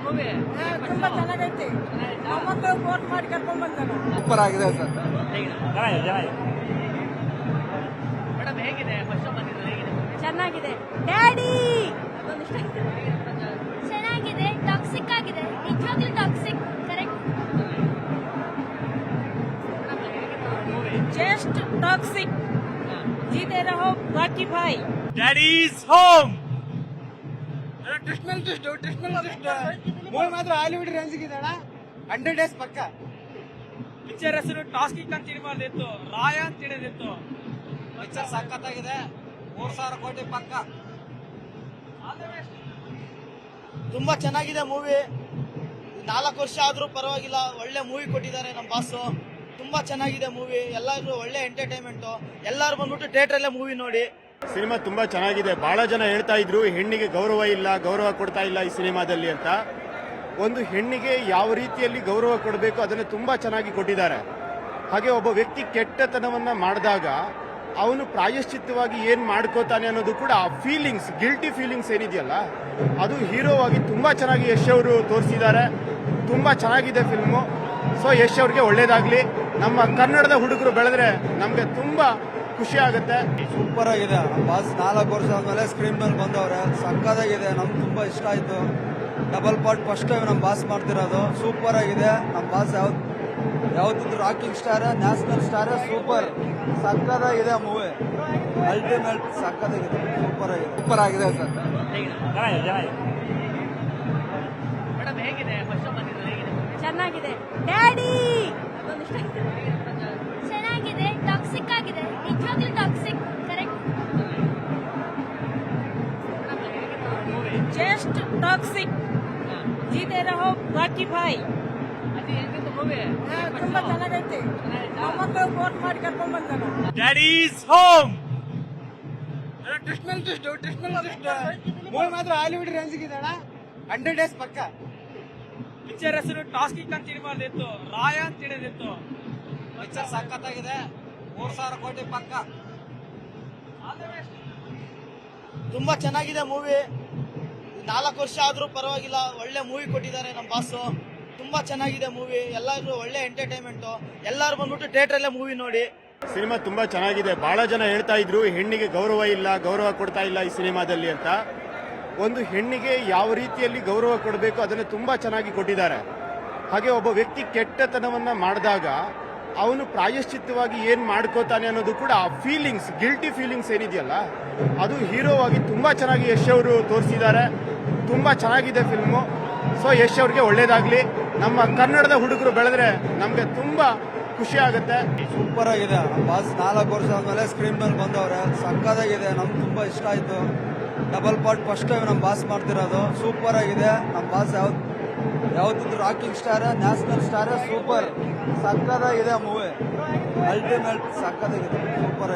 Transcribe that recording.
Movie ತುಂಬಾ ಚೆನ್ನಾಗೈತಿ. ಮೊಮ್ಮಕ್ಕಳು vote ಮಾಡಿ ಕರ್ಕೊಂಡ್ ಬಂದಾನ. ಸೂಪರ್ ಆಗಿದೆ ಸರ್. ಮೇಡಮ್ ಹೇಗಿದೆ ಫಸ್ಟ್ ಬಂದಿದ್ದು ಹೇಗಿದೆ ಚೆನ್ನಾಗಿದೆ. ಡ್ಯಾಡಿ ಚೆನ್ನಾಗಿದೆ. ಟಾಕ್ಸಿಕ್ ಆಗಿದೆ, ನಿಜವಾಗ್ಲೂ ಟಾಕ್ಸಿಕ್. ಕರೆಕ್ಟ್. Just toxic. जीते रहो बाकी भाई. Daddies home. ಟ್ವಿಸ್ಟ್ ಮೂವಿ ಮಾತ್ರ ಹಾಲಿವುಡ್ ರೇಂಜ್ ಇದೆ ಅಣ್ಣ. 100 ಡೇಸ್ ಪಕ್ಕ. ಪಿಕ್ಚರ್ ಹೆಸರು ಟಾಸ್ಕಿಕ್ ಅಂತ ಇಡಬಾರ್ದಿತ್ತು, ರಾಯ ಅಂತ ಇಡೋದಿತ್ತು. ಪಿಕ್ಚರ್ ಸಖತ್ತಾಗಿದೆ. 3,000 ಕೋಟಿ ಪಕ್ಕ. ತುಂಬಾ ಚೆನ್ನಾಗಿದೆ ಮೂವಿ. 4 ವರ್ಷ ಆದ್ರೂ ಪರವಾಗಿಲ್ಲ, ಒಳ್ಳೆ ಮೂವಿ ಕೊಟ್ಟಿದ್ದಾರೆ ನಮ್ಮ ಬಾಸು. ತುಂಬಾ ಚೆನ್ನಾಗಿದೆ ಮೂವಿ. ಎಲ್ಲರೂ ಒಳ್ಳೆ ಎಂಟರ್ಟೈನ್ಮೆಂಟ್. ಎಲ್ಲರೂ ಬಂದ್ಬಿಟ್ಟು ಥಿಯೇಟರ್ ಅಲ್ಲೇ ಮೂವಿ ನೋಡಿ. ಸಿನಿಮಾ ತುಂಬಾ ಚೆನ್ನಾಗಿದೆ. ಬಹಳ ಜನ ಹೇಳ್ತಾ ಇದ್ರು ಹೆಣ್ಣಿಗೆ ಗೌರವ ಇಲ್ಲ, ಗೌರವ ಕೊಡ್ತಾ ಇಲ್ಲ ಈ ಸಿನಿಮಾದಲ್ಲಿ ಅಂತ. ಒಂದು ಹೆಣ್ಣಿಗೆ ಯಾವ ರೀತಿಯಲ್ಲಿ ಗೌರವ ಕೊಡಬೇಕು ಅದನ್ನು ತುಂಬಾ ಚೆನ್ನಾಗಿ ಕೊಟ್ಟಿದ್ದಾರೆ. ಹಾಗೆ ಒಬ್ಬ ವ್ಯಕ್ತಿ ಕೆಟ್ಟತನವನ್ನ ಮಾಡಿದಾಗ ಅವನು ಪ್ರಾಯಶ್ಚಿತ್ತವಾಗಿ ಏನ್ ಮಾಡ್ಕೋತಾನೆ ಅನ್ನೋದು ಕೂಡ ಫೀಲಿಂಗ್ಸ್, ಗಿಲ್ಟಿ ಫೀಲಿಂಗ್ಸ್ ಏನಿದೆಯಲ್ಲ, ಅದು ಹೀರೋ ಆಗಿ ತುಂಬಾ ಚೆನ್ನಾಗಿ ಯಶ್ ಅವರು ತೋರಿಸಿದ್ದಾರೆ. ತುಂಬಾ ಚೆನ್ನಾಗಿದೆ ಫಿಲ್ಮು. ಸೊ ಯಶ್ ಅವ್ರಿಗೆ ಒಳ್ಳೇದಾಗ್ಲಿ. ನಮ್ಮ ಕನ್ನಡದ ಹುಡುಗರು ಬೆಳೆದ್ರೆ ನಮ್ಗೆ ತುಂಬಾ ಖುಷಿ ಆಗುತ್ತೆ. ಸೂಪರ್ ಆಗಿದೆ. ನಮ್ಮ ಬಾಸ್ 4 ವರ್ಷ ಆದ್ಮೇಲೆ ಸ್ಕ್ರೀನ್ ಮೇಲೆ ಬಂದವ್ರೆ. ಸಕ್ಕತ್ತಾಗಿದೆ. ನಮ್ಗೆ ತುಂಬಾ ಇಷ್ಟ ಆಯ್ತು. ಡಬಲ್ ಪಾರ್ಟ್ ಫಸ್ಟ್ ಟೈಮ್ ನಮ್ಮ ಬಾಸ್ ಮಾಡ್ತಿರೋದು. ಸೂಪರ್ ಆಗಿದೆ. ನಮ್ಮ ಬಾಸ್ ಯಾವತ್ತಿದ್ರು rocking star, national star. Super ಸಕ್ಕತ್ತಾಗಿದೆ ಮೂವಿ. ಅಲ್ಟಿಮೇಟ್ ಸಕ್ಕತ್ತಾಗಿದೆ. ಸೂಪರ್ ಆಗಿದೆ ಸರ್. ಮೇಡಮ್ ಹೇಗಿದೆ ಫಸ್ಟ್ ಬಂದಿದ್ದು ಹೇಗಿದೆ ಚೆನ್ನಾಗಿದೆ. ಡ್ಯಾಡಿ ಚೆನ್ನಾಗಿದೆ. ಟಾಕ್ಸಿಕ್ ಆಗಿದೆ, ನಿಜವಾಗ್ಲೂ ಟಾಕ್ಸಿಕ್. ಕರೆಕ್ಟ್. Just toxic. जीते रहो बाकी भाई. ಅದು ಹೆಂಗಿತ್ತು ಮೂವಿ ತುಂಬಾ ಚೆನ್ನಾಗೈತಿ. ಮೊಮ್ಮಕ್ಕಳು ವೋಟ್ ಮಾಡಿ ಕರ್ಕೊಂಡ್ ಬಂದಾನ. Daddies home. ಟ್ವಿಸ್ಟ್ ಮೂವಿ ಮಾತ್ರ ಹಾಲಿವುಡ್ ರೇಂಜ್ ಇದೆ ಅಣ್ಣ. 100 ಡೇಸ್ ಪಕ್ಕ. ಪಿಕ್ಚರ್ ಹೆಸರು ಟಾಸ್ಕಿಕ್ ಅಂತ ಇಡಬಾರ್ದಿತ್ತು, ರಾಯ ಅಂತ ಇಡೋದಿತ್ತು. ಪಿಕ್ಚರ್ ಸಖತ್ತಾಗಿದೆ. 3,000 ಕೋಟಿ ಪಕ್ಕ. ತುಂಬಾ ಚೆನ್ನಾಗಿದೆ ಮೂವಿ. 4 ವರ್ಷ ಆದ್ರೂ ಪರವಾಗಿಲ್ಲ, ಒಳ್ಳೆ ಮೂವಿ ಕೊಟ್ಟಿದ್ದಾರೆ ನಮ್ಮ ಬಾಸು. ತುಂಬಾ ಚೆನ್ನಾಗಿದೆ ಮೂವಿ. ಎಲ್ಲರೂ ಒಳ್ಳೆ ಎಂಟರ್ಟೈನ್ಮೆಂಟ್. ಎಲ್ಲರೂ ಬಂದ್ಬಿಟ್ಟು ಥಿಯೇಟರ್ ಅಲ್ಲೇ ಮೂವಿ ನೋಡಿ. ಸಿನಿಮಾ ತುಂಬಾ ಚೆನ್ನಾಗಿದೆ. ಬಹಳ ಜನ ಹೇಳ್ತಾ ಇದ್ರು ಹೆಣ್ಣಿಗೆ ಗೌರವ ಇಲ್ಲ, ಗೌರವ ಕೊಡ್ತಾ ಇಲ್ಲ ಈ ಸಿನಿಮಾದಲ್ಲಿ ಅಂತ. ಒಂದು ಹೆಣ್ಣಿಗೆ ಯಾವ ರೀತಿಯಲ್ಲಿ ಗೌರವ ಕೊಡಬೇಕು ಅದನ್ನು ತುಂಬಾ ಚೆನ್ನಾಗಿ ಕೊಟ್ಟಿದ್ದಾರೆ. ಹಾಗೆ ಒಬ್ಬ ವ್ಯಕ್ತಿ ಕೆಟ್ಟತನವನ್ನ ಮಾಡಿದಾಗ ಅವನು ಪ್ರಾಯಶ್ಚಿತ್ತವಾಗಿ ಏನ್ ಮಾಡ್ಕೋತಾನೆ ಅನ್ನೋದು ಕೂಡ ಫೀಲಿಂಗ್ಸ್, ಗಿಲ್ಟಿ ಫೀಲಿಂಗ್ಸ್ ಏನಿದೆಯಲ್ಲ, ಅದು ಹೀರೋ ಆಗಿ ತುಂಬಾ ಚೆನ್ನಾಗಿ ಯಶ್ ಅವರು ತೋರಿಸಿದ್ದಾರೆ. ತುಂಬಾ ಚೆನ್ನಾಗಿದೆ ಫಿಲ್ಮು. ಸೊ ಯಶ್ ಅವ್ರಿಗೆ ಒಳ್ಳೇದಾಗ್ಲಿ. ನಮ್ಮ ಕನ್ನಡದ ಹುಡುಗರು ಬೆಳೆದ್ರೆ ನಮ್ಗೆ ತುಂಬಾ ಖುಷಿ ಆಗುತ್ತೆ. ಸೂಪರ್ ಆಗಿದೆ. ನಮ್ಮ ಬಾಸ್ 4 ವರ್ಷ ಆದ್ಮೇಲೆ ಸ್ಕ್ರೀನ್ ಮೇಲೆ ಬಂದವ್ರೆ. ಸಕ್ಕತ್ತಾಗಿದೆ. ನಮ್ಗೆ ತುಂಬಾ ಇಷ್ಟ ಆಯ್ತು. ಡಬಲ್ ಪಾರ್ಟ್ ಫಸ್ಟ್ ಟೈಮ್ ನಮ್ಮ ಬಾಸ್ ಮಾಡ್ತಿರೋದು. ಸೂಪರ್ ಆಗಿದೆ. ನಮ್ಮ ಬಾಸ್ ಯಾವತ್ತಿದ್ರು rocking star, national star. Super ಸಕ್ಕತ್ತಾಗಿದೆ ಮೂವಿ. ಅಲ್ಟಿಮೇಟ್ ಸಕ್ಕತ್ತಾಗಿದೆ. ಸೂಪರ್ ಆಗಿದೆ.